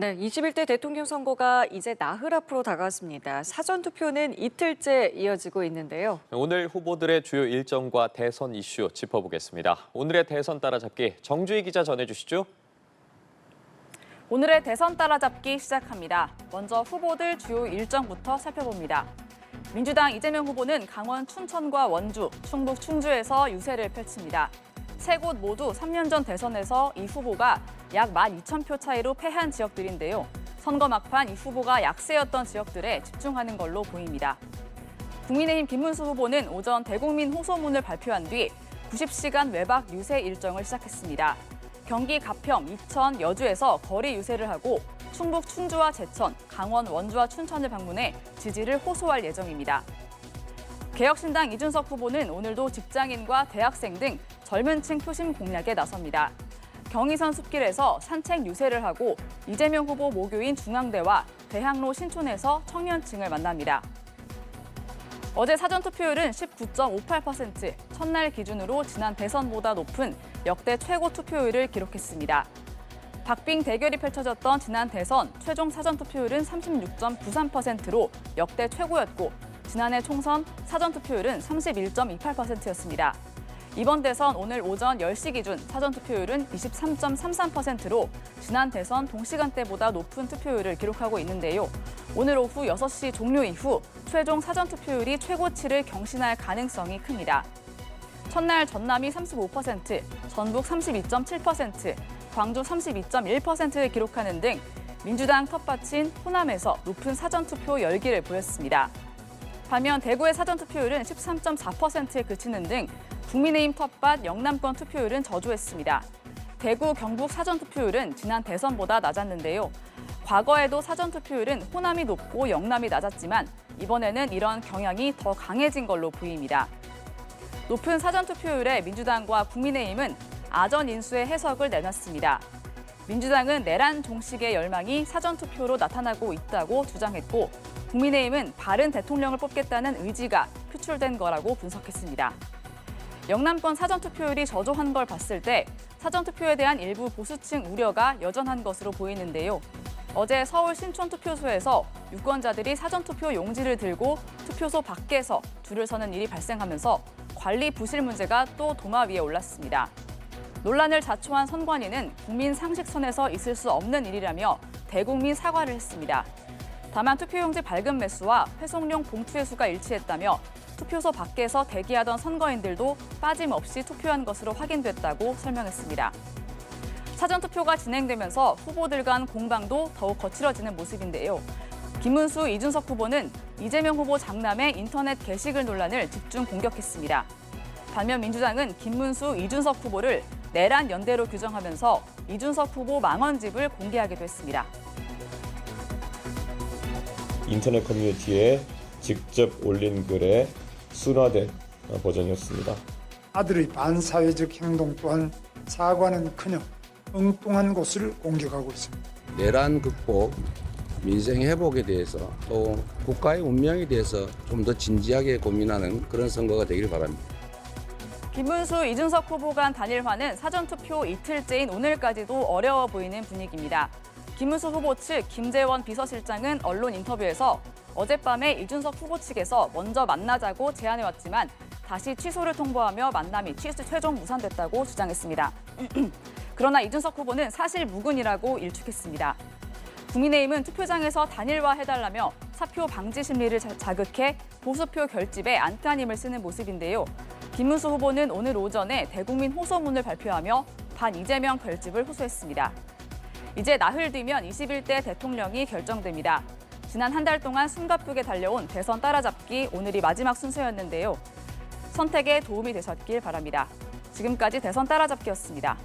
네, 21대 대통령 선거가 이제 나흘 앞으로 다가왔습니다. 사전투표는 이틀째 이어지고 있는데요. 오늘 후보들의 주요 일정과 대선 이슈 짚어보겠습니다. 오늘의 대선 따라잡기 정주희 기자 전해주시죠. 오늘의 대선 따라잡기 시작합니다. 먼저 후보들 주요 일정부터 살펴봅니다. 민주당 이재명 후보는 강원 춘천과 원주, 충북 충주에서 유세를 펼칩니다. 세 곳 모두 3년 전 대선에서 이 후보가 약 12,000표 차이로 패한 지역들인데요. 선거 막판 이 후보가 약세였던 지역들에 집중하는 걸로 보입니다. 국민의힘 김문수 후보는 오전 대국민 호소문을 발표한 뒤 90시간 외박 유세 일정을 시작했습니다. 경기 가평, 이천, 여주에서 거리 유세를 하고 충북 충주와 제천, 강원 원주와 춘천을 방문해 지지를 호소할 예정입니다. 개혁신당 이준석 후보는 오늘도 직장인과 대학생 등 젊은 층 표심 공략에 나섭니다. 경의선 숲길에서 산책 유세를 하고 이재명 후보 모교인 중앙대와 대학로 신촌에서 청년층을 만납니다. 어제 사전투표율은 19.58%, 첫날 기준으로 지난 대선보다 높은 역대 최고 투표율을 기록했습니다. 박빙 대결이 펼쳐졌던 지난 대선 최종 사전투표율은 36.93%로 역대 최고였고 지난해 총선 사전투표율은 31.28%였습니다. 이번 대선 오늘 오전 10시 기준 사전투표율은 23.33%로 지난 대선 동시간대보다 높은 투표율을 기록하고 있는데요. 오늘 오후 6시 종료 이후 최종 사전투표율이 최고치를 경신할 가능성이 큽니다. 첫날 전남이 35%, 전북 32.7%, 광주 32.1%를 기록하는 등 민주당 텃밭인 호남에서 높은 사전투표 열기를 보였습니다. 반면 대구의 사전투표율은 13.4%에 그치는 등 국민의힘 텃밭 영남권 투표율은 저조했습니다. 대구, 경북 사전투표율은 지난 대선보다 낮았는데요. 과거에도 사전투표율은 호남이 높고 영남이 낮았지만 이번에는 이런 경향이 더 강해진 걸로 보입니다. 높은 사전투표율에 민주당과 국민의힘은 아전 인수의 해석을 내놨습니다. 민주당은 내란 종식의 열망이 사전투표로 나타나고 있다고 주장했고 국민의힘은 바른 대통령을 뽑겠다는 의지가 표출된 거라고 분석했습니다. 영남권 사전투표율이 저조한 걸 봤을 때 사전투표에 대한 일부 보수층 우려가 여전한 것으로 보이는데요. 어제 서울 신촌투표소에서 유권자들이 사전투표 용지를 들고 투표소 밖에서 줄을 서는 일이 발생하면서 관리 부실 문제가 또 도마 위에 올랐습니다. 논란을 자초한 선관위는 국민 상식선에서 있을 수 없는 일이라며 대국민 사과를 했습니다. 다만 투표용지 발급 매수와 회송용 봉투의 수가 일치했다며 투표소 밖에서 대기하던 선거인들도 빠짐없이 투표한 것으로 확인됐다고 설명했습니다. 사전투표가 진행되면서 후보들 간 공방도 더욱 거칠어지는 모습인데요. 김문수, 이준석 후보는 이재명 후보 장남의 인터넷 게시글 논란을 집중 공격했습니다. 반면 민주당은 김문수, 이준석 후보를 내란 연대로 규정하면서 이준석 후보 망언집을 공개하기도 했습니다. 인터넷 커뮤니티에 직접 올린 글의 순화된 버전이었습니다. 아들의 반사회적 행동 또한 사과는커녕 엉뚱한 것을 공격하고 있습니다. 내란 극복, 민생 회복에 대해서 또 국가의 운명에 대해서 좀 더 진지하게 고민하는 그런 선거가 되길 바랍니다. 김문수, 이준석 후보 간 단일화는 사전투표 이틀째인 오늘까지도 어려워 보이는 분위기입니다. 김문수 후보 측 김재원 비서실장은 언론 인터뷰에서 어젯밤에 이준석 후보 측에서 먼저 만나자고 제안해왔지만 다시 취소를 통보하며 만남이 최종 무산됐다고 주장했습니다. 그러나 이준석 후보는 사실 무근이라고 일축했습니다. 국민의힘은 투표장에서 단일화해달라며 사표 방지 심리를 자극해 보수표 결집에 안티한 힘을 쓰는 모습인데요. 김문수 후보는 오늘 오전에 대국민 호소문을 발표하며 반 이재명 결집을 호소했습니다. 이제 나흘 뒤면 21대 대통령이 결정됩니다. 지난 한 달 동안 숨가쁘게 달려온 대선 따라잡기 오늘이 마지막 순서였는데요. 선택에 도움이 되셨길 바랍니다. 지금까지 대선 따라잡기였습니다.